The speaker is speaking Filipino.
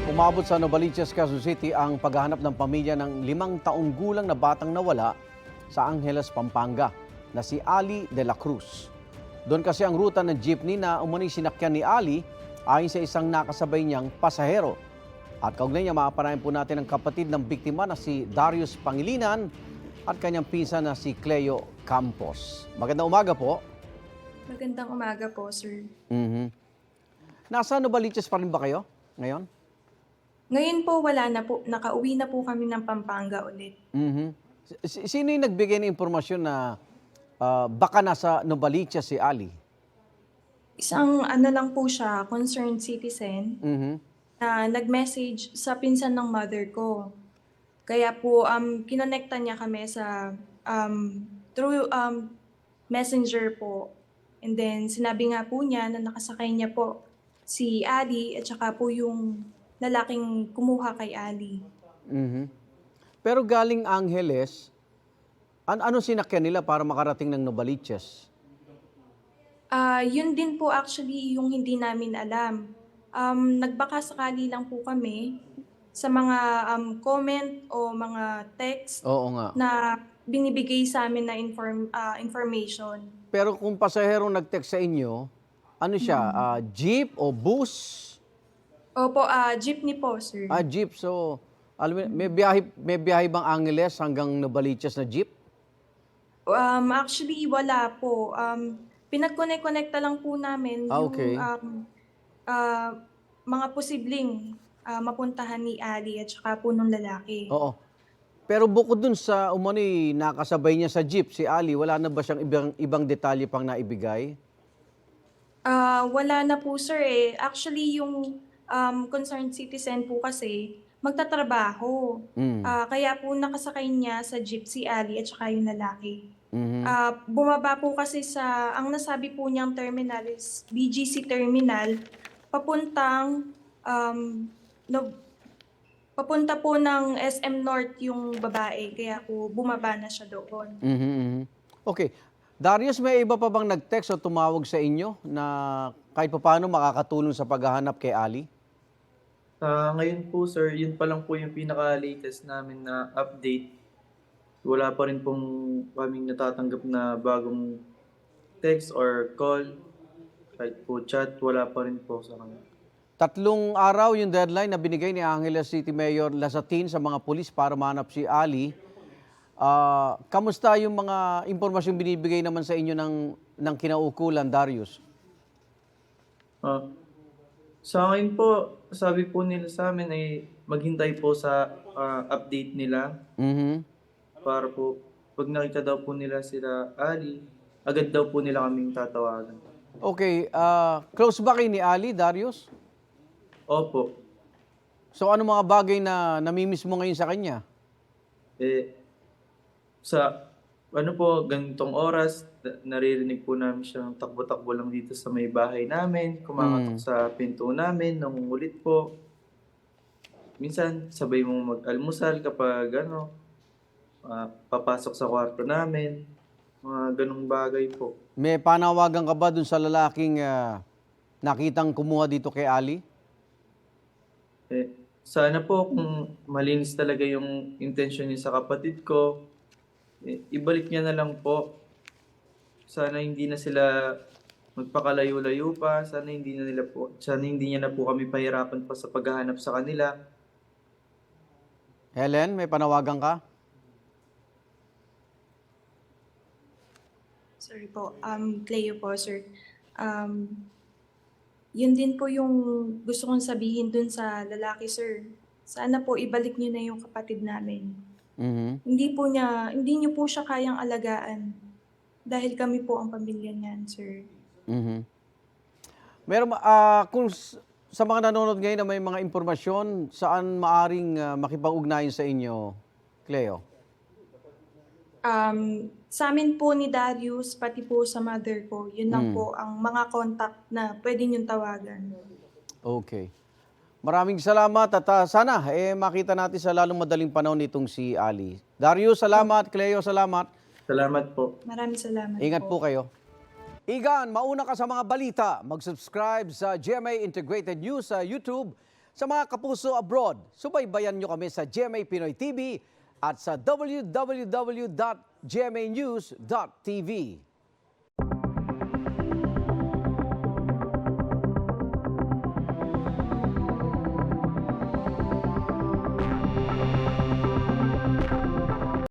Umabot sa Novaliches, Quezon City ang paghahanap ng pamilya ng 5 taong gulang na batang nawala sa Angeles, Pampanga na si Ali de la Cruz. Doon kasi ang ruta ng jeepney na umano'y sinakyan ni Ali ayon sa isang nakasabay niyang pasahero. At kaugnay niya, maapanayan po natin ang kapatid ng biktima na si Darius Pangilinan at kanyang pinsan na si Cleo Campos. Magandang umaga po. Magandang umaga po, sir. Nasa Novaliches pa rin ba kayo ngayon? Ngayon po wala na po, nakauwi na po kami ng Pampanga ulit. Sino yung nagbigay ng impormasyon na baka nasa Novaliches si Ali? Isang ano lang po siya, concerned citizen, na nag-message sa pinsan ng mother ko. Kaya po kinonekta niya kami sa through messenger po. And then sinabi nga po niya na nakasakay niya po si Ali at saka po yung lalaking kumuha kay Ali. Pero galing Angeles, ano sinakyan nila para makarating ng Novaliches? Yun din po actually yung hindi namin alam. Nagbaka sakali lang po kami sa mga comment o mga text Oo nga. na binibigay sa amin na information. Pero kung pasaherong nag-text sa inyo, ano siya, jeep o bus? Opo, jeepney po, sir. Jeep. So, alam mo, may biyahe bang Angeles hanggang Novaliches na jeep? Actually, wala po. Pinag-connect-connecta lang po namin Okay. yung mga posibleng mapuntahan ni Ali at saka po nung lalaki. Oo. Pero bukod dun sa umano'y nakasabay niya sa jeep, si Ali, wala na ba siyang ibang detalye pang naibigay? Wala na po, sir, eh. Actually, yung concerned citizen po kasi magtatrabaho. Kaya po nakasakay niya sa jeep si Ali at saka yung lalaki. Bumaba po kasi ang nasabi po niyang terminal is BGC Terminal, papuntang, papunta po ng SM North yung babae, kaya po bumaba na siya doon. Okay. Darius, may iba pa bang nag-text o tumawag sa inyo na kahit paano makakatulong sa paghahanap kay Ali? Ngayon po sir, yun pa lang po yung pinaka-latest namin na update. Wala pa rin pong kaming natatanggap na bagong text or call. Kahit po chat, wala pa rin po sa kanya. 3 araw yung deadline na binigay ni Angeles City Mayor Lasatin sa mga pulis para mahanap si Ali. Kamusta yung mga impormasyong binibigay naman sa inyo ng kinaukulan, Darius? Sa akin po, sabi po nila sa amin ay maghintay po sa update nila para po pag nakita daw po nila sila Ali, agad daw po nila kaming tatawagan. Okay. Close ba kayo ni Ali, Darius? Opo. So ano mga bagay na namimiss mo ngayon sa kanya? Sa ano po, ganitong oras, naririnig po namin siyang takbo-takbo lang dito sa may bahay namin, kumakatok sa pinto namin, nangungulit po. Minsan, sabay mong mag-almusal kapag papasok sa kwarto namin. Mga ganong bagay po. May panawagan ka ba dun sa lalaking nakitang kumuha dito kay Ali? Sana po kung malinis talaga yung intensyon niya sa kapatid ko, ibalik niya na lang po. Sana hindi na sila magpakalayo-layo pa. Sana hindi niya na po kami pahirapan pa sa paghahanap sa kanila. Helen, may panawagan ka? Sorry po, Cleo po, sir. Yun din po yung gusto kong sabihin dun sa lalaki, sir. Sana po ibalik niyo na yung kapatid namin. Hindi niyo po siya kayang alagaan. Dahil kami po ang pamilya niyan, sir. Meron kung sa mga nanonood ngayon na may mga impormasyon, saan maaring makipag-ugnayan sa inyo, Cleo? Sa amin po ni Darius, pati po sa mother ko, yun lang po ang mga contact na pwede niyong tawagan. Okay. Maraming salamat at sana makita natin sa lalong madaling panahon nitong si Ali. Darius, salamat. Cleo, salamat. Salamat po. Maraming salamat Ingat po. po kayo. Igan, mauna ka sa mga balita. Mag-subscribe sa GMA Integrated News sa YouTube. Sa mga kapuso abroad, subaybayan nyo kami sa GMA Pinoy TV at sa www.gmanews.tv.